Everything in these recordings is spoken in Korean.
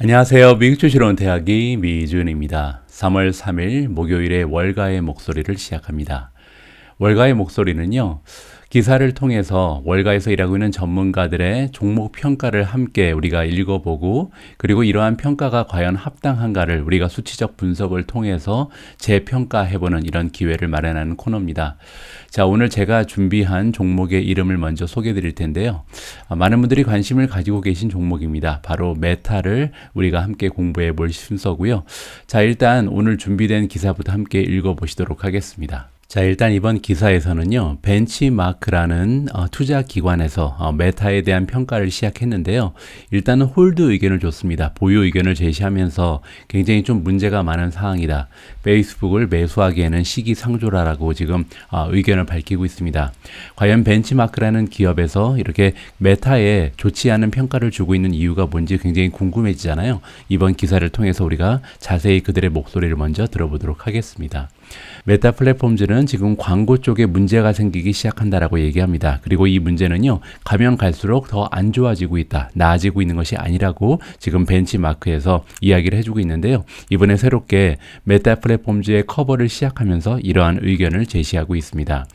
안녕하세요. 미국 주시러 온 대학이 미준입니다. 3월 3일 목요일에 월가의 목소리를 시작합니다. 월가의 목소리는요, 기사를 통해서 월가에서 일하고 있는 전문가들의 종목 평가를 함께 우리가 읽어보고, 그리고 이러한 평가가 과연 합당한가를 우리가 수치적 분석을 통해서 재평가해보는 이런 기회를 마련하는 코너입니다. 자, 오늘 제가 준비한 종목의 이름을 먼저 소개해 드릴 텐데요. 많은 분들이 관심을 가지고 계신 종목입니다. 바로 메타를 우리가 함께 공부해 볼 순서고요. 자, 일단 오늘 준비된 기사부터 함께 읽어보시도록 하겠습니다. 자, 일단 이번 기사에서는요, 벤치마크라는 투자 기관에서 메타에 대한 평가를 시작했는데요. 일단은 홀드 의견을 줬습니다. 보유 의견을 제시하면서 굉장히 좀 문제가 많은 사항이다. 페이스북을 매수하기에는 시기상조라라고 지금 의견을 밝히고 있습니다. 과연 벤치마크라는 기업에서 이렇게 메타에 좋지 않은 평가를 주고 있는 이유가 뭔지 굉장히 궁금해지잖아요. 이번 기사를 통해서 우리가 자세히 그들의 목소리를 먼저 들어보도록 하겠습니다. 메타 플랫폼즈는 지금 광고 쪽에 문제가 생기기 시작한다라고 얘기합니다. 그리고 이 문제는요, 가면 갈수록 더 안 좋아지고 있다, 나아지고 있는 것이 아니라고 지금 벤치마크에서 이야기를 해주고 있는데요. 이번에 새롭게 메타 플랫폼즈의 커버를 시작하면서 이러한 의견을 제시하고 있습니다.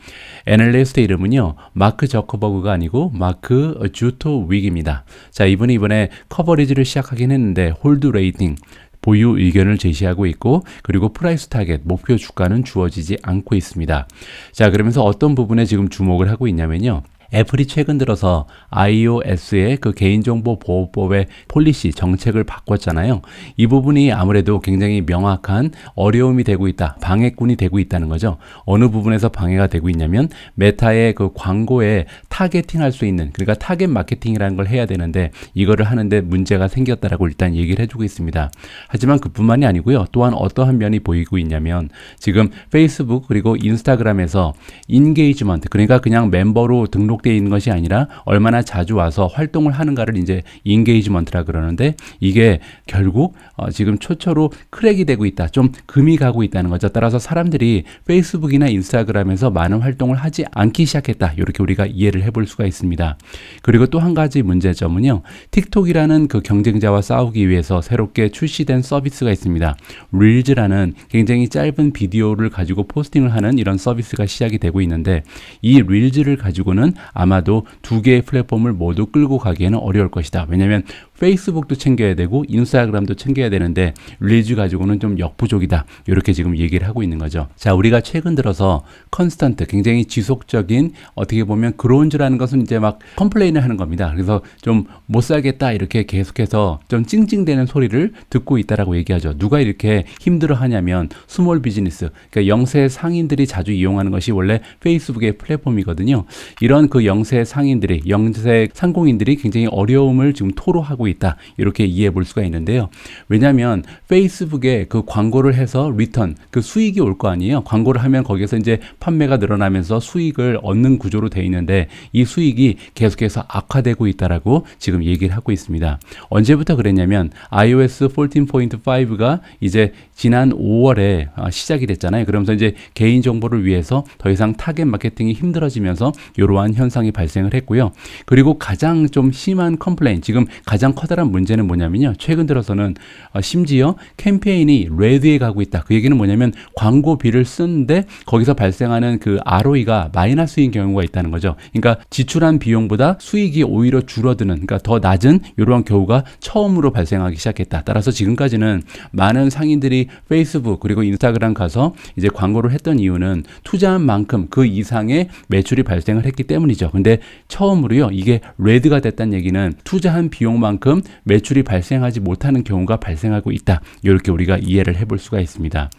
애널리스트 이름은요, 마크 저커버그가 아니고 마크 주토윅입니다. 자, 이분이 이번에 커버리지를 시작하긴 했는데 홀드 레이팅, 보유 의견을 제시하고 있고, 그리고 프라이스 타겟, 목표 주가는 주어지지 않고 있습니다. 자, 그러면서 어떤 부분에 지금 주목을 하고 있냐면요, 애플이 최근 들어서 iOS의 그 개인정보 보호법의 폴리시 정책을 바꿨잖아요. 이 부분이 아무래도 굉장히 명확한 어려움이 되고 있다, 방해꾼이 되고 있다는 거죠. 어느 부분에서 방해가 되고 있냐면 메타의 그 광고에 타겟팅할 수 있는, 그러니까 타겟 마케팅이라는 걸 해야 되는데 이거를 하는데 문제가 생겼다라고 일단 얘기를 해주고 있습니다. 하지만 그뿐만이 아니고요, 또한 어떠한 면이 보이고 있냐면 지금 페이스북 그리고 인스타그램에서 인게이지먼트, 그러니까 그냥 멤버로 등록되어 있는 것이 아니라 얼마나 자주 와서 활동을 하는가를 이제 인게이지먼트라 그러는데, 이게 결국 지금 초초로 크랙이 되고 있다, 좀 금이 가고 있다는 거죠. 따라서 사람들이 페이스북이나 인스타그램에서 많은 활동을 하지 않기 시작했다, 이렇게 우리가 이해를 해볼 수가 있습니다. 그리고 또 한 가지 문제점은요, 틱톡이라는 그 경쟁자와 싸우기 위해서 새롭게 출시된 서비스가 있습니다. 릴즈라는 굉장히 짧은 비디오를 가지고 포스팅을 하는 이런 서비스가 시작이 되고 있는데, 이 릴즈를 가지고는 아마도 두 개의 플랫폼을 모두 끌고 가기에는 어려울 것이다. 왜냐하면 페이스북도 챙겨야 되고 인스타그램도 챙겨야 되는데 릴즈 가지고는 좀 역부족이다, 이렇게 지금 얘기를 하고 있는 거죠. 자, 우리가 최근 들어서 컨스턴트, 굉장히 지속적인, 어떻게 보면 그로운즈라는 것은 이제 막 컴플레인을 하는 겁니다. 그래서 좀 못 살겠다, 이렇게 계속해서 좀 찡찡대는 소리를 듣고 있다라고 얘기하죠. 누가 이렇게 힘들어 하냐면 스몰 비즈니스, 그러니까 영세 상인들이 자주 이용하는 것이 원래 페이스북의 플랫폼이거든요. 이런 그 영세 상인들이, 영세 상공인들이 굉장히 어려움을 지금 토로하고 있다, 이렇게 이해해 볼 수가 있는데요. 왜냐하면 페이스북에 그 광고를 해서 리턴, 그 수익이 올 거 아니에요. 광고를 하면 거기서 이제 판매가 늘어나면서 수익을 얻는 구조로 되어 있는데 이 수익이 계속해서 악화되고 있다라고 지금 얘기를 하고 있습니다. 언제부터 그랬냐면 iOS 14.5가 이제 지난 5월에 시작이 됐잖아요. 그러면서 이제 개인 정보를 위해서 더 이상 타겟 마케팅이 힘들어지면서 이러한 현상이 발생을 했고요. 그리고 가장 좀 심한 컴플레인, 지금 가장 커다란 문제는 뭐냐면요, 최근 들어서는 심지어 캠페인이 레드에 가고 있다. 그 얘기는 뭐냐면 광고비를 쓰는데 거기서 발생하는 그 ROI가 마이너스인 경우가 있다는 거죠. 그러니까 지출한 비용보다 수익이 오히려 줄어드는, 그러니까 더 낮은 이러한 경우가 처음으로 발생하기 시작했다. 따라서 지금까지는 많은 상인들이 페이스북 그리고 인스타그램 가서 이제 광고를 했던 이유는 투자한 만큼 그 이상의 매출이 발생을 했기 때문이죠. 근데 처음으로요, 이게 레드가 됐다는 얘기는 투자한 비용만큼 매출이 발생하지 못하는 경우가 발생하고 있다, 이렇게 우리가 이해를 해볼 수가 있습니다.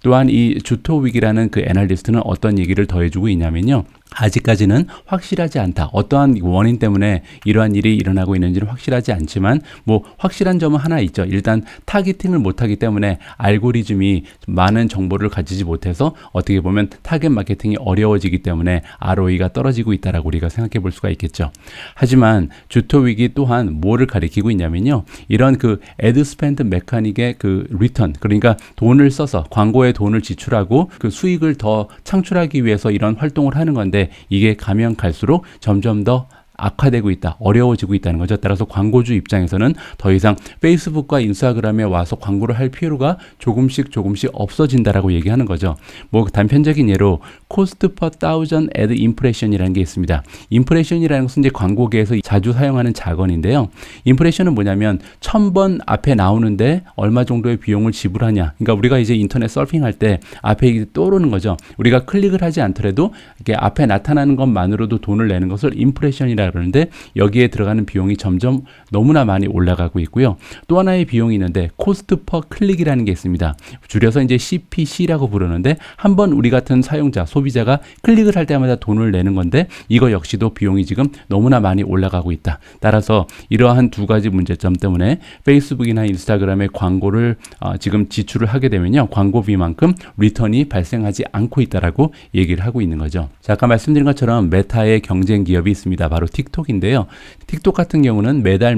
또한 이 주토윅이라는 그 애널리스트는 어떤 얘기를 더해주고 있냐면요, 아직까지는 확실하지 않다. 어떠한 원인 때문에 이러한 일이 일어나고 있는지는 확실하지 않지만 뭐 확실한 점은 하나 있죠. 일단 타겟팅을 못하기 때문에 알고리즘이 많은 정보를 가지지 못해서 어떻게 보면 타겟 마케팅이 어려워지기 때문에 ROE가 떨어지고 있다라고 우리가 생각해 볼 수가 있겠죠. 하지만 주토윅이 또한 뭐를 가리키고 있냐면요, 이런 그 애드 스펜드 메카닉의 그 리턴, 그러니까 돈을 써서 광고에 돈을 지출하고 그 수익을 더 창출하기 위해서 이런 활동을 하는 건데 이게 가면 갈수록 점점 더 악화되고 있다, 어려워지고 있다는 거죠. 따라서 광고주 입장에서는 더 이상 페이스북과 인스타그램에 와서 광고를 할 필요가 조금씩 없어진다라고 얘기하는 거죠. 뭐 단편적인 예로 cost per thousand ad impression이라는 게 있습니다. impression이라는 것은 이제 광고계에서 자주 사용하는 자건인데요. impression은 뭐냐면 1000번 앞에 나오는데 얼마 정도의 비용을 지불하냐. 그러니까 우리가 이제 인터넷 서핑할 때 앞에 떠오르는 거죠. 우리가 클릭을 하지 않더라도 이렇게 앞에 나타나는 것만으로도 돈을 내는 것을 impression이라 그러는데 여기에 들어가는 비용이 점점 너무나 많이 올라가고 있고요. 또 하나의 비용이 있는데 cost per click이라는 게 있습니다. 줄여서 이제 CPC라고 부르는데 한번 우리 같은 사용자, 소비자가 클릭을 할 때마다 돈을 내는 건데 이거 역시도 비용이 지금 너무나 많이 올라가고 있다. 따라서 이러한 두 가지 문제점 때문에 페이스북이나 인스타그램에 광고를 지금 지출을 하게 되면요. 광고비만큼 리턴이 발생하지 않고 있다라고 얘기를 하고 있는 거죠. 자, 아까 말씀드린 것처럼 메타의 경쟁 기업이 있습니다. 바로 틱톡인데요. 틱톡 같은 경우는 매달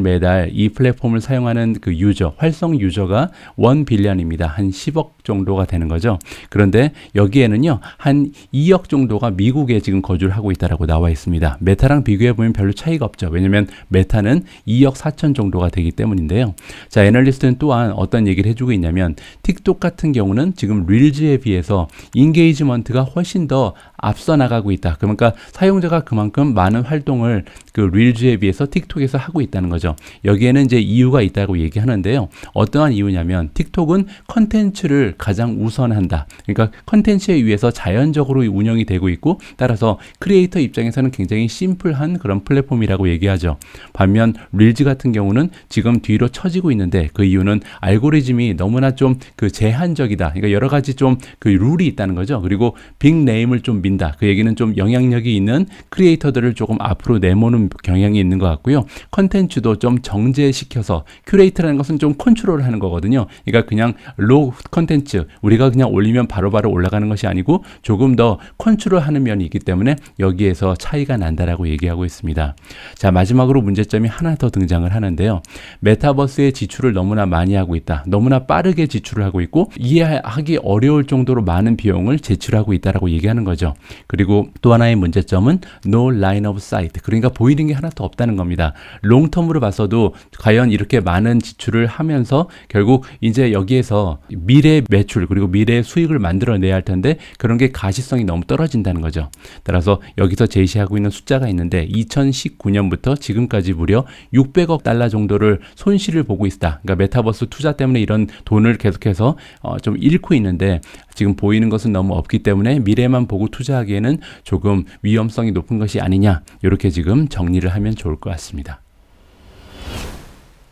이 플랫폼을 사용하는 그 유저, 활성 유저가 1빌리언입니다. 한 10억 정도가 되는 거죠. 그런데 여기에는요, 한 2억 정도가 미국에 지금 거주를 하고 있다라고 나와 있습니다. 메타랑 비교해 보면 별로 차이가 없죠. 왜냐면 메타는 2억 4천 정도가 되기 때문인데요. 자, 애널리스트는 또한 어떤 얘기를 해주고 있냐면 틱톡 같은 경우는 지금 릴즈에 비해서 인게이지먼트가 훨씬 더 앞서 나가고 있다. 그러니까 사용자가 그만큼 많은 활동을 그 릴즈에 비해서 틱톡에서 하고 있다는 거죠. 여기에는 이제 이유가 있다고 얘기하는데요. 어떠한 이유냐면 틱톡은 컨텐츠를 가장 우선한다. 그러니까 컨텐츠에 의해서 자연적으로 운영이 되고 있고 따라서 크리에이터 입장에서는 굉장히 심플한 그런 플랫폼이라고 얘기하죠. 반면 릴즈 같은 경우는 지금 뒤로 처지고 있는데 그 이유는 알고리즘이 너무나 좀 그 제한적이다. 그러니까 여러 가지 좀 그 룰이 있다는 거죠. 그리고 빅네임을 좀 민다. 그 얘기는 좀 영향력이 있는 크리에이터들을 조금 앞으로 내모는 경향이 있는 것 같고요. 컨텐츠도 좀 정제시켜서 큐레이터라는 것은 좀 컨트롤하는 거거든요. 그러니까 그냥 로 컨텐츠 우리가 그냥 올리면 바로바로 올라가는 것이 아니고 조금 더 컨트롤하는 면이 있기 때문에 여기에서 차이가 난다라고 얘기하고 있습니다. 자, 마지막으로 문제점이 하나 더 등장을 하는데요. 메타버스의 지출을 너무나 많이 하고 있다. 너무나 빠르게 지출을 하고 있고 이해하기 어려울 정도로 많은 비용을 제출하고 있다라고 얘기하는 거죠. 그리고 또 하나의 문제점은 no line of sight. 그러니까 보이는 게 하나도 없다는 겁니다. 롱텀으로 봐서도 과연 이렇게 많은 지출을 하면서 결국 이제 여기에서 미래 매출 그리고 미래 수익을 만들어내야 할 텐데 그런 게 가시성이 너무 떨어진다는 거죠. 따라서 여기서 제시하고 있는 숫자가 있는데 2019년부터 지금까지 무려 600억 달러 정도를 손실을 보고 있다. 그러니까 메타버스 투자 때문에 이런 돈을 계속해서 좀 잃고 있는데 지금 보이는 것은 너무 없기 때문에 미래만 보고 투자하기에는 조금 위험성이 높은 것이 아니냐 이렇게 지금 정리를 하면 좋을 것 같습니다.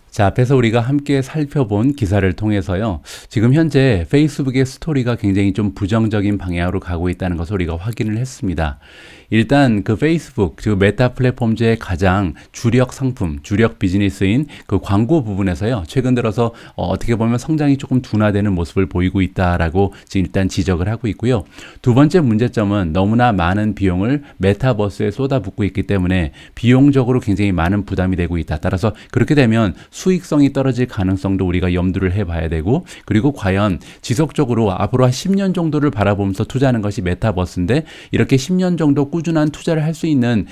자, 앞에서 우리가 함께 살펴본 기사를 통해서요. 지금 현재 페이스북의 스토리가 굉장히 좀 부정적인 방향으로 가고 있다는 것을 우리가 확인을 했습니다. 일단 그 페이스북, 즉 메타 플랫폼즈의 가장 주력 상품, 주력 비즈니스인 그 광고 부분에서요. 최근 들어서 어떻게 보면 성장이 조금 둔화되는 모습을 보이고 있다라고 지금 일단 지적을 하고 있고요. 두 번째 문제점은 너무나 많은 비용을 메타버스에 쏟아붓고 있기 때문에 비용적으로 굉장히 많은 부담이 되고 있다. 따라서 그렇게 되면 수익성이 떨어질 가능성도 우리가 염두를 해봐야 되고 그리고 과연 지속적으로 앞으로 한 10년 정도를 바라보면서 투자하는 것이 메타버스인데 이렇게 10년 정도 꾸준한 투자를 할 수 있는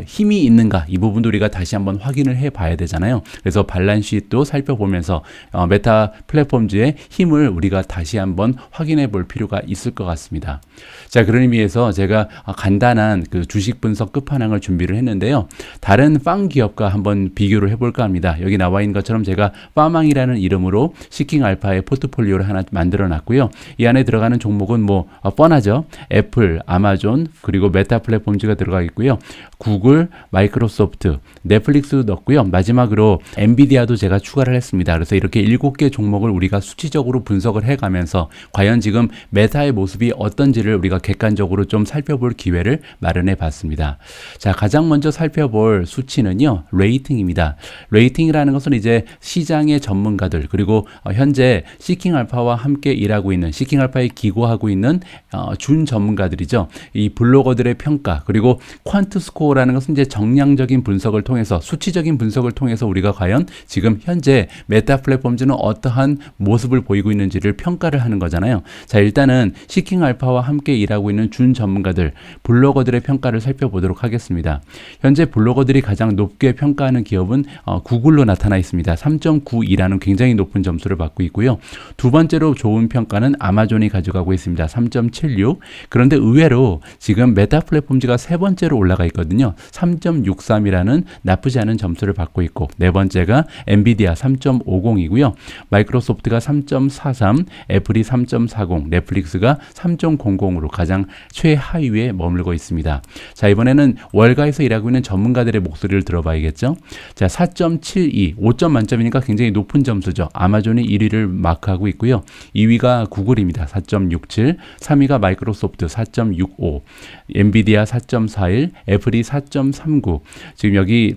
힘이 있는가 이 부분도 우리가 다시 한번 확인을 해봐야 되잖아요. 그래서 발란시트도 살펴보면서 메타 플랫폼즈의 힘을 우리가 다시 한번 확인해 볼 필요가 있을 것 같습니다. 자, 그런 의미에서 제가 간단한 그 주식 분석 끝판왕을 준비를 했는데요. 다른 빵 기업과 한번 비교를 해볼까 합니다. 여기 나와 있는 것처럼 제가 파망이라는 이름으로 시킹 알파의 포트폴리오를 하나 만들어 놨고요. 이 안에 들어가는 종목은 뭐 뻔하죠. 애플, 아마존, 그리고 메타 플랫폼즈가 들어가 있고요. 구글, 마이크로소프트, 넷플릭스도 넣었고요. 마지막으로 엔비디아도 제가 추가를 했습니다. 그래서 이렇게 7개 종목을 우리가 수치적으로 분석을 해가면서 과연 지금 메타의 모습이 어떤지를 우리가 객관적으로 좀 살펴볼 기회를 마련해 봤습니다. 자, 가장 먼저 살펴볼 수치는요. 레이팅입니다. 레이팅이라는 것은 이제 이제 시장의 전문가들 그리고 현재 시킹알파와 함께 일하고 있는 시킹알파에 기고하고 있는 준 전문가들이죠. 이 블로거들의 평가 그리고 퀀트스코어라는 것은 이제 정량적인 분석을 통해서 수치적인 분석을 통해서 우리가 과연 지금 현재 메타 플랫폼즈는 어떠한 모습을 보이고 있는지를 평가를 하는 거잖아요. 자, 일단은 시킹알파와 함께 일하고 있는 준 전문가들 블로거들의 평가를 살펴보도록 하겠습니다. 현재 블로거들이 가장 높게 평가하는 기업은 구글로 나타나 있습니다. 3.92라는 굉장히 높은 점수를 받고 있고요. 두 번째로 좋은 평가는 아마존이 가져가고 있습니다. 3.76. 그런데 의외로 지금 메타 플랫폼즈가 세 번째로 올라가 있거든요. 3.63이라는 나쁘지 않은 점수를 받고 있고 네 번째가 엔비디아 3.50이고요. 마이크로소프트가 3.43, 애플이 3.40, 넷플릭스가 3.00으로 가장 최하위에 머물고 있습니다. 자, 이번에는 월가에서 일하고 있는 전문가들의 목소리를 들어봐야겠죠. 자, 4.72, 5점 만점이니까 굉장히 높은 점수죠. 아마존이 1위를 마크하고 있고요. 2위가 구글입니다. 4.67, 3위가 마이크로소프트 4.65, 엔비디아 4.41, 애플이 4.39. 지금 여기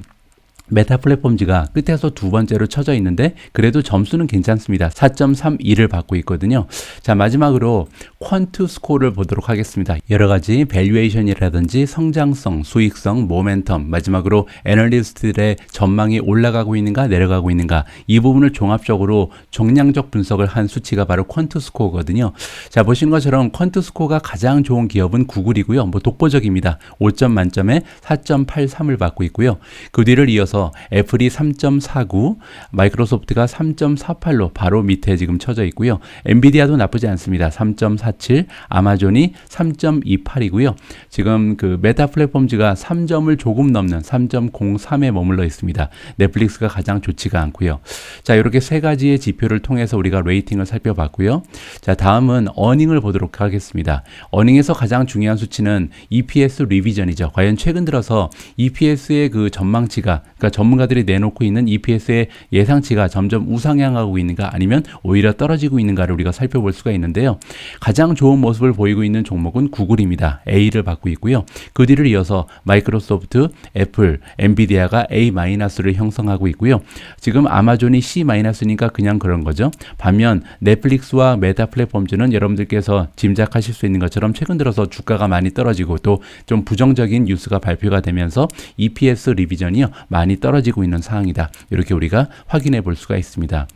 메타 플랫폼즈가 끝에서 두 번째로 쳐져 있는데 그래도 점수는 괜찮습니다. 4.32를 받고 있거든요. 자, 마지막으로 퀀트 스코어를 보도록 하겠습니다. 여러 가지 밸류에이션이라든지 성장성, 수익성, 모멘텀, 마지막으로 애널리스트들의 전망이 올라가고 있는가 내려가고 있는가 이 부분을 종합적으로 정량적 분석을 한 수치가 바로 퀀트 스코어거든요. 자, 보시는 것처럼 퀀트 스코어가 가장 좋은 기업은 구글이고요. 독보적입니다. 5점 만점에 4.83을 받고 있고요. 그 뒤를 이어서 애플이 3.49, 마이크로소프트가 3.48로 바로 밑에 지금 쳐져 있고요. 엔비디아도 나쁘지 않습니다. 3.47, 아마존이 3.28이고요. 지금 그 메타 플랫폼즈가 3점을 조금 넘는 3.03에 머물러 있습니다. 넷플릭스가 가장 좋지가 않고요. 자, 이렇게 세 가지의 지표를 통해서 우리가 레이팅을 살펴봤고요. 자, 다음은 어닝을 보도록 하겠습니다. 어닝에서 가장 중요한 수치는 EPS 리비전이죠. 과연 최근 들어서 EPS의 그 전망치가 그러니까 전문가들이 내놓고 있는 EPS의 예상치가 점점 우상향하고 있는가 아니면 오히려 떨어지고 있는가를 우리가 살펴볼 수가 있는데요. 가장 좋은 모습을 보이고 있는 종목은 구글입니다. A를 받고 있고요. 그 뒤를 이어서 마이크로소프트, 애플, 엔비디아가 A-를 형성하고 있고요. 지금 아마존이 C-니까 그냥 그런 거죠. 반면 넷플릭스와 메타 플랫폼즈는 여러분들께서 짐작하실 수 있는 것처럼 최근 들어서 주가가 많이 떨어지고 또 좀 부정적인 뉴스가 발표가 되면서 EPS 리비전이요. 많이 떨어지고 있는 상황이다. 이렇게 우리가 확인해 볼 수가 있습니다.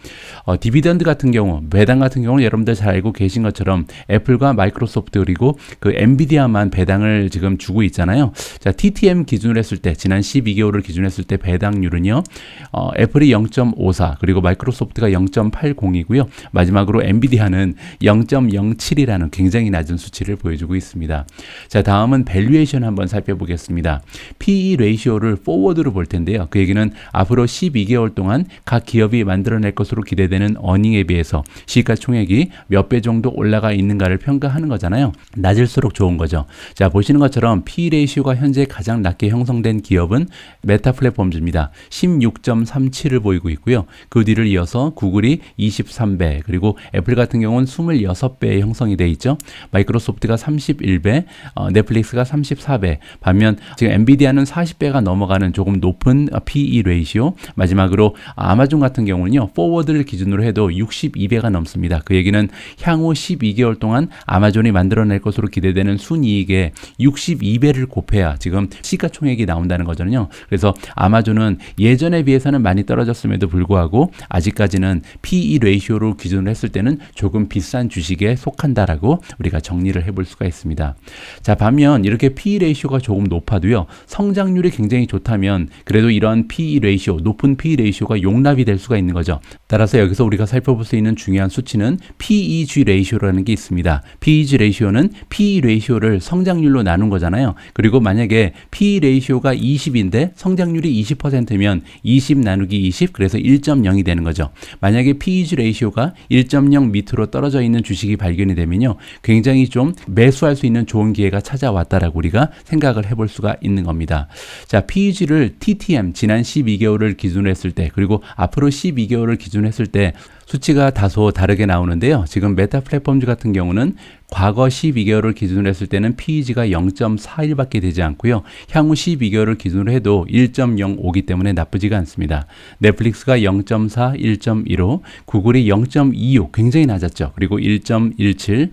디비던드 같은 경우, 배당 같은 경우는 여러분들 잘 알고 계신 것처럼 애플과 마이크로소프트 그리고 그 엔비디아만 배당을 지금 주고 있잖아요. 자, TTM 기준으로 했을 때 지난 12개월을 기준으로 했을 때 배당률은요. 애플이 0.54 그리고 마이크로소프트가 0.80이고요. 마지막으로 엔비디아는 0.07이라는 굉장히 낮은 수치를 보여주고 있습니다. 자, 다음은 밸류에이션 한번 살펴보겠습니다. PE 레이시오를 포워드로 볼 텐데요. 그 얘기는 앞으로 12개월 동안 각 기업이 만들어낼 것으로 기대되는 어닝에 비해서 시가총액이 몇 배 정도 올라가 있는가를 평가하는 거잖아요. 낮을수록 좋은 거죠. 자, 보시는 것처럼 PE 레이시오가 현재 가장 낮게 형성된 기업은 메타 플랫폼즈입니다. 16.37을 보이고 있고요. 그 뒤를 이어서 구글이 23배 그리고 애플 같은 경우는 26배의 형성이 돼 있죠. 마이크로소프트가 31배, 넷플릭스가 34배. 반면 지금 엔비디아는 40배가 넘어가는 조금 높은 PE 레이시오. 마지막으로 아마존 같은 경우는요. 포워드를 기준으로 해도 62배가 넘습니다. 그 얘기는 향후 12개월 동안 아마존이 만들어낼 것으로 기대되는 순이익에 62배를 곱해야 지금 시가총액이 나온다는 거잖아요. 그래서 아마존은 예전에 비해서는 많이 떨어졌음에도 불구하고 아직까지는 PE 레이시오로 기준을 했을 때는 조금 비싼 주식에 속한다라고 우리가 정리를 해볼 수가 있습니다. 자, 반면 이렇게 PE 레이시오가 조금 높아도요. 성장률이 굉장히 좋다면 그래도 이런 PE 레이시오, 높은 PE 레이시오가 용납이 될 수가 있는 거죠. 따라서 여기서 우리가 살펴볼 수 있는 중요한 수치는 PEG 레이시오라는 게 있습니다. PEG 레이시오는 PE 레이시오를 성장률로 나눈 거잖아요. 그리고 만약에 PE 레이시오가 20인데 성장률이 20%면 20 나누기 20 그래서 1.0이 되는 거죠. 만약에 PEG 레이시오가 1.0 밑으로 떨어져 있는 주식이 발견이 되면요. 굉장히 좀 매수할 수 있는 좋은 기회가 찾아왔다라고 우리가 생각을 해볼 수가 있는 겁니다. 자, PEG를 TTM 지난 12개월을 기준으로 했을 때 그리고 앞으로 12개월을 기준으로 했을 때 수치가 다소 다르게 나오는데요. 지금 메타 플랫폼즈 같은 경우는 과거 12개월을 기준으로 했을 때는 PEG가 0.41밖에 되지 않고요. 향후 12개월을 기준으로 해도 1.05기 때문에 나쁘지가 않습니다. 넷플릭스가 0.4, 1.15, 구글이 0.26, 굉장히 낮았죠. 그리고 1.17,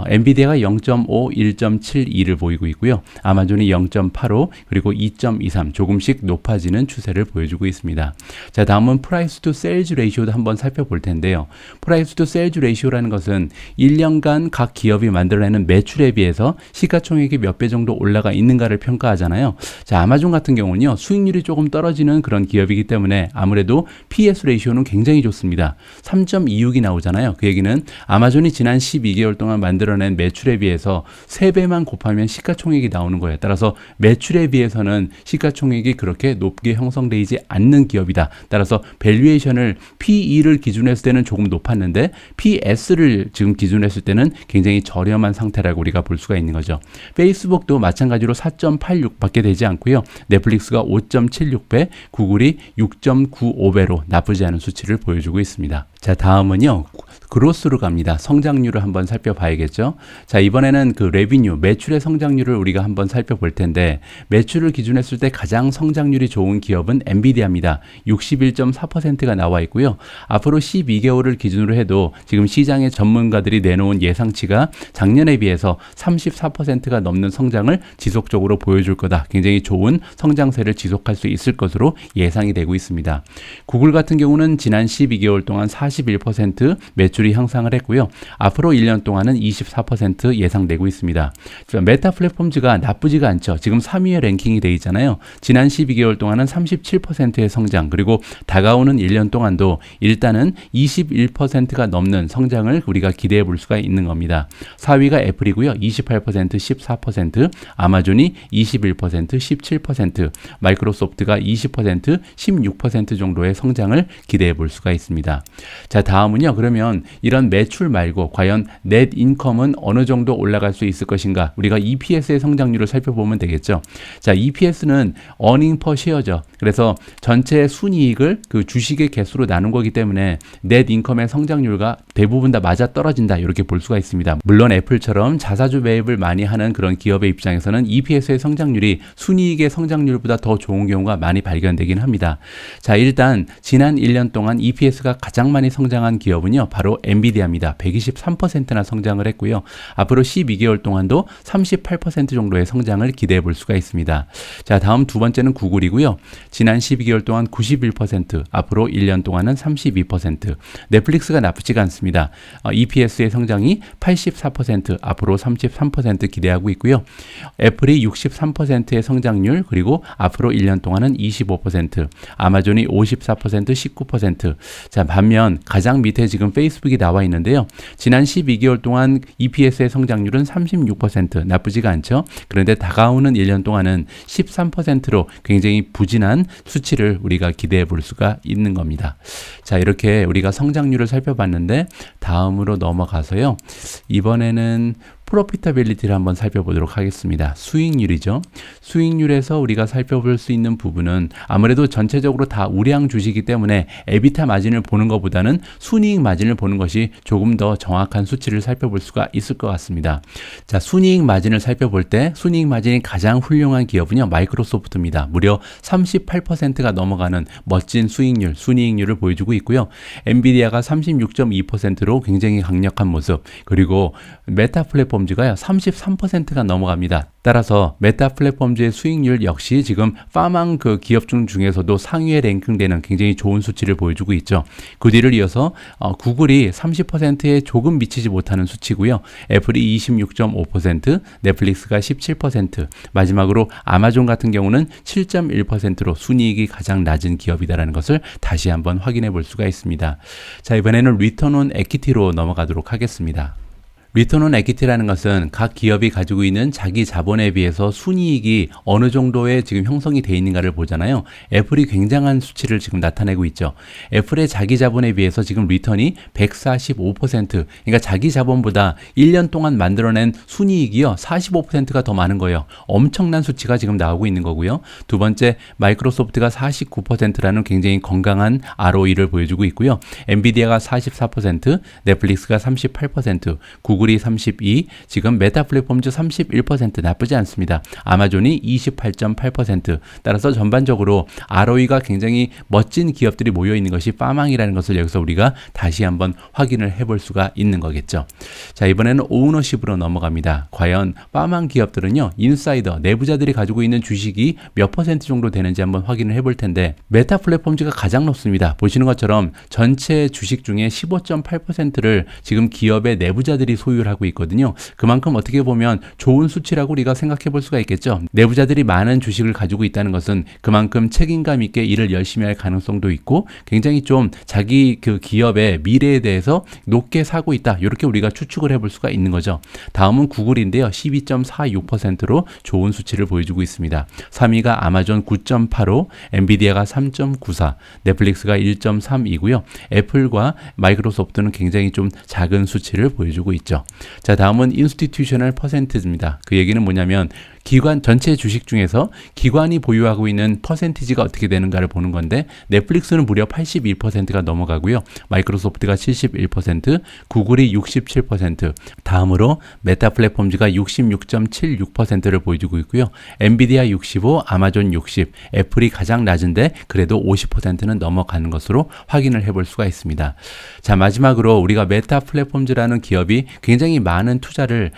엔비디아가 0.5, 1.72를 보이고 있고요. 아마존이 0.85, 그리고 2.23, 조금씩 높아지는 추세를 보여주고 있습니다. 자, 다음은 프라이스 투 세일즈 레이쇼도 한번 살펴볼 텐데요. 프라이스 투 세일즈 레이쇼라는 것은 1년간 각 기업이 만들어내는 매출에 비해서 시가총액이 몇 배 정도 올라가 있는가를 평가하잖아요. 자, 아마존 같은 경우는요, 수익률이 조금 떨어지는 그런 기업이기 때문에 아무래도 PS 레이쇼는 굉장히 좋습니다. 3.26이 나오잖아요. 그 얘기는 아마존이 지난 12개월 동안 만들어낸 매출에 비해서 3배만 곱하면 시가총액이 나오는 거예요. 따라서 매출에 비해서는 시가총액이 그렇게 높게 형성되지 않는 기업이다. 따라서 밸류에이션을 PE를 기준으로 했을 때는 조금 높았는데 PS를 지금 기준으로 했을 때는 굉장히 저렴한 상태라고 우리가 볼 수가 있는 거죠. 페이스북도 마찬가지로 4.86밖에 되지 않고요. 넷플릭스가 5.76배, 구글이 6.95배로 나쁘지 않은 수치를 보여주고 있습니다. 자, 다음은요, 그로스로 갑니다. 성장률을 한번 살펴봐야겠죠. 자, 이번에는 그 레비뉴, 매출의 성장률을 우리가 한번 살펴볼 텐데, 매출을 기준했을 때 가장 성장률이 좋은 기업은 엔비디아입니다. 61.4%가 나와 있고요. 앞으로 12개월을 기준으로 해도 지금 시장의 전문가들이 내놓은 예상치가 작년에 비해서 34%가 넘는 성장을 지속적으로 보여줄 거다. 굉장히 좋은 성장세를 지속할 수 있을 것으로 예상이 되고 있습니다. 구글 같은 경우는 지난 12개월 동안 41% 매출이 향상을 했고요. 앞으로 1년 동안은 24% 예상되고 있습니다. 메타 플랫폼즈가 나쁘지가 않죠. 지금 3위에 랭킹이 되어 있잖아요. 지난 12개월 동안은 37%의 성장, 그리고 다가오는 1년 동안도 일단은 21%가 넘는 성장을 우리가 기대해 볼 수가 있는 겁니다. 4위가 애플이고요. 28%, 14%, 아마존이 21%, 17%, 마이크로소프트가 20%, 16% 정도의 성장을 기대해 볼 수가 있습니다. 자, 다음은요. 그러면 이런 매출 말고 과연 넷 인컴은 어느 정도 올라갈 수 있을 것인가? 우리가 EPS의 성장률을 살펴보면 되겠죠. 자, EPS는 earning per share죠. 그래서 전체 순이익을 그 주식의 개수로 나눈 거기 때문에 넷 인컴의 성장률과 대부분 다 맞아 떨어진다. 이렇게 볼 수가 있습니다. 물론 애플처럼 자사주 매입을 많이 하는 그런 기업의 입장에서는 EPS의 성장률이 순이익의 성장률보다 더 좋은 경우가 많이 발견되긴 합니다. 자, 일단 지난 1년 동안 EPS가 가장 많이 성장한 기업은요, 바로 엔비디아입니다. 123%나 성장을 했고요. 앞으로 12개월 동안도 38% 정도의 성장을 기대해 볼 수가 있습니다. 자, 다음 두 번째는 구글이고요. 지난 12개월 동안 91%, 앞으로 1년 동안은 32%. 넷플릭스가 나쁘지가 않습니다. EPS의 성장이 84%, 앞으로 33% 기대하고 있고요. 애플이 63%의 성장률, 그리고 앞으로 1년 동안은 25%, 아마존이 54%, 19%. 자, 반면 가장 밑에 지금 페이스북이 나와 있는데요. 지난 12개월 동안 EPS의 성장률은 36%, 나쁘지가 않죠. 그런데 다가오는 1년 동안은 13%로 굉장히 부진한 수치를 우리가 기대해 볼 수가 있는 겁니다. 자, 이렇게 우리가 성장률을 살펴봤는데 다음으로 넘어가서요. 이번에는 프로피타빌리티를 한번 살펴보도록 하겠습니다. 수익률이죠. 수익률에서 우리가 살펴볼 수 있는 부분은 아무래도 전체적으로 다 우량 주식이기 때문에 에비타 마진을 보는 것보다는 순이익 마진을 보는 것이 조금 더 정확한 수치를 살펴볼 수가 있을 것 같습니다. 자, 순이익 마진을 살펴볼 때 순이익 마진이 가장 훌륭한 기업은요, 마이크로소프트입니다. 무려 38%가 넘어가는 멋진 수익률, 순이익률을 보여주고 있고요. 엔비디아가 36.2%로 굉장히 강력한 모습, 그리고 메타 플랫폼 플랫폼즈가요 33%가 넘어갑니다. 따라서 메타 플랫폼즈의 수익률 역시 지금 파망 그 기업 중에서도 상위에 랭킹되는 굉장히 좋은 수치를 보여주고 있죠. 그 뒤를 이어서 구글이 30%에 조금 미치지 못하는 수치고요. 애플이 26.5%, 넷플릭스가 17%, 마지막으로 아마존 같은 경우는 7.1%로 순이익이 가장 낮은 기업이다라는 것을 다시 한번 확인해 볼 수가 있습니다. 자, 이번에는 리턴 온 에퀴티로 넘어가도록 하겠습니다. 리턴 온 에퀴티라는 것은 각 기업이 가지고 있는 자기 자본에 비해서 순이익이 어느 정도의 지금 형성이 돼 있는가를 보잖아요. 애플이 굉장한 수치를 지금 나타내고 있죠. 애플의 자기 자본에 비해서 지금 리턴이 145%, 그러니까 자기 자본보다 1년 동안 만들어낸 순이익이요 45%가 더 많은 거예요. 엄청난 수치가 지금 나오고 있는 거고요. 두 번째, 마이크로소프트가 49%라는 굉장히 건강한 ROE를 보여주고 있고요. 엔비디아가 44%, 넷플릭스가 38%, 구글이 32, 지금 메타 플랫폼즈 31%, 나쁘지 않습니다. 아마존이 28.8%. 따라서 전반적으로 ROE가 굉장히 멋진 기업들이 모여 있는 것이 빠망이라는 것을 여기서 우리가 다시 한번 확인을 해볼 수가 있는 거겠죠. 자, 이번에는 오너십으로 넘어갑니다. 과연 빠망 기업들은요, 인사이더, 내부자들이 가지고 있는 주식이 몇 퍼센트 정도 되는지 한번 확인을 해볼 텐데, 메타 플랫폼즈가 가장 높습니다. 보시는 것처럼 전체 주식 중에 15.8%를 지금 기업의 내부자들이 소유를 하고 있거든요. 그만큼 어떻게 보면 좋은 수치라고 우리가 생각해 볼 수가 있겠죠. 내부자들이 많은 주식을 가지고 있다는 것은 그만큼 책임감 있게 일을 열심히 할 가능성도 있고 굉장히 좀 자기 그 기업의 미래에 대해서 높게 사고 있다. 이렇게 우리가 추측을 해볼 수가 있는 거죠. 다음은 구글인데요. 12.46%로 좋은 수치를 보여주고 있습니다. 3위가 아마존 9.85, 엔비디아가 3.94, 넷플릭스가 1.3이고요. 애플과 마이크로소프트는 굉장히 좀 작은 수치를 보여주고 있죠. 자, 다음은 인스티튜셔널 퍼센티지입니다. 그 얘기는 뭐냐면 기관 전체 주식 중에서 기관이 보유하고 있는 퍼센티지가 어떻게 되는가를 보는 건데, 넷플릭스는 무려 82%가 넘어가고요. 마이크로소프트가 71%, 구글이 67%, 다음으로 메타 플랫폼즈가 66.76%를 보여주고 있고요. 엔비디아 65, 아마존 60, 애플이 가장 낮은데 그래도 50%는 넘어가는 것으로 확인을 해볼 수가 있습니다. 자, 마지막으로 우리가 메타 플랫폼즈라는 기업이 굉장히 많은 투자를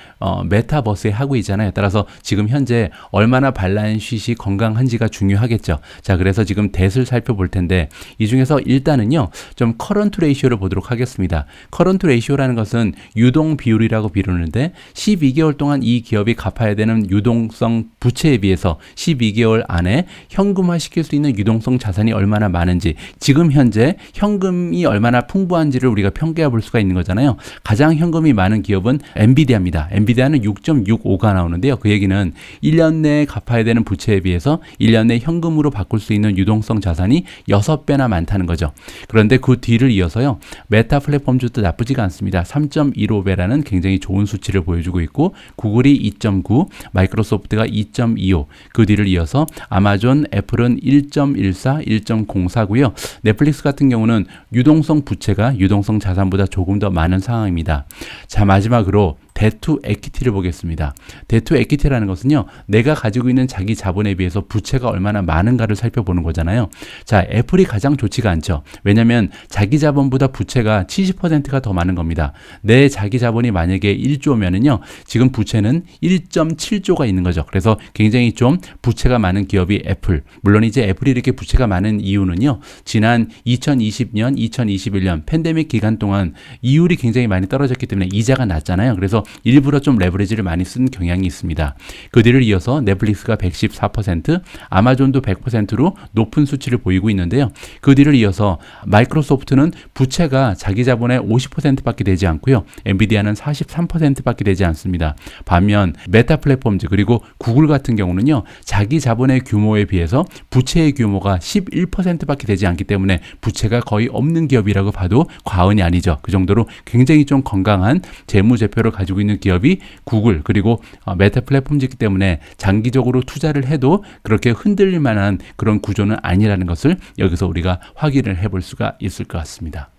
메타버스에 하고 있잖아요. 따라서 지금 현재 얼마나 발란시시 건강한지가 중요하겠죠. 자, 그래서 지금 뎃을 살펴볼 텐데 이 중에서 일단은요, 좀 커런트 레이쇼를 보도록 하겠습니다. 커런트 레이쇼라는 것은 유동 비율이라고 비르는데 12개월 동안 이 기업이 갚아야 되는 유동성 부채에 비해서 12개월 안에 현금화 시킬 수 있는 유동성 자산이 얼마나 많은지, 지금 현재 현금이 얼마나 풍부한지를 우리가 평가해 볼 수가 있는 거잖아요. 가장 현금이 많은 기업은 엔비디아입니다. 엔비디아는 6.65가 나오는데요. 그 얘기는 1년 내에 갚아야 되는 부채에 비해서 1년 내 현금으로 바꿀 수 있는 유동성 자산이 6배나 많다는 거죠. 그런데 그 뒤를 이어서요, 메타 플랫폼즈도 나쁘지가 않습니다. 3.15배라는 굉장히 좋은 수치를 보여주고 있고, 구글이 2.9, 마이크로소프트가 2.25, 그 뒤를 이어서 아마존, 애플은 1.14, 1.04고요. 넷플릭스 같은 경우는 유동성 부채가 유동성 자산보다 조금 더 많은 상황입니다. 자, 마지막으로 데투 에퀴티를 보겠습니다. 데투 에퀴티라는 것은요, 내가 가지고 있는 자기 자본에 비해서 부채가 얼마나 많은가를 살펴보는 거잖아요. 자, 애플이 가장 좋지가 않죠. 왜냐하면 자기 자본보다 부채가 70%가 더 많은 겁니다. 내 자기 자본이 만약에 1조면은요, 지금 부채는 1.7조가 있는 거죠. 그래서 굉장히 좀 부채가 많은 기업이 애플. 물론 이제 애플이 이렇게 부채가 많은 이유는요, 지난 2020년, 2021년 팬데믹 기간 동안 이율이 굉장히 많이 떨어졌기 때문에 이자가 낮잖아요. 그래서 일부러 좀 레버리지를 많이 쓴 경향이 있습니다. 그 뒤를 이어서 넷플릭스가 114%, 아마존도 100%로 높은 수치를 보이고 있는데요. 그 뒤를 이어서 마이크로소프트는 부채가 자기 자본의 50%밖에 되지 않고요. 엔비디아는 43%밖에 되지 않습니다. 반면 메타 플랫폼즈 그리고 구글 같은 경우는요, 자기 자본의 규모에 비해서 부채의 규모가 11%밖에 되지 않기 때문에 부채가 거의 없는 기업이라고 봐도 과언이 아니죠. 그 정도로 굉장히 좀 건강한 재무제표를 가지고 있는 기업이 구글 그리고 메타 플랫폼이기 때문에 장기적으로 투자를 해도 그렇게 흔들릴 만한 그런 구조는 아니라는 것을 여기서 우리가 확인을 해볼 수가 있을 것 같습니다.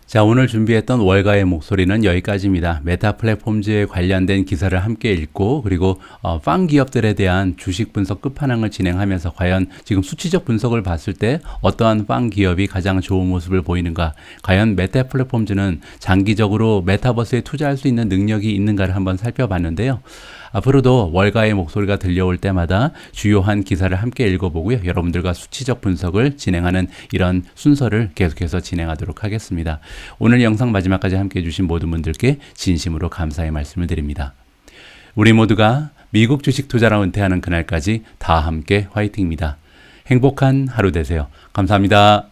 자, 오늘 준비했던 월가의 목소리는 여기까지입니다. 메타 플랫폼즈에 관련된 기사를 함께 읽고, 그리고 빵 기업들에 대한 주식 분석 끝판왕을 진행하면서 과연 지금 수치적 분석을 봤을 때 어떠한 빵 기업이 가장 좋은 모습을 보이는가, 과연 메타 플랫폼즈는 장기적으로 메타버스에 투자할 수 있는 능력이 있는가를 한번 살펴봤는데요. 앞으로도 월가의 목소리가 들려올 때마다 주요한 기사를 함께 읽어보고요. 여러분들과 수치적 분석을 진행하는 이런 순서를 계속해서 진행하도록 하겠습니다. 오늘 영상 마지막까지 함께 해주신 모든 분들께 진심으로 감사의 말씀을 드립니다. 우리 모두가 미국 주식 투자로 은퇴하는 그날까지 다 함께 화이팅입니다. 행복한 하루 되세요. 감사합니다.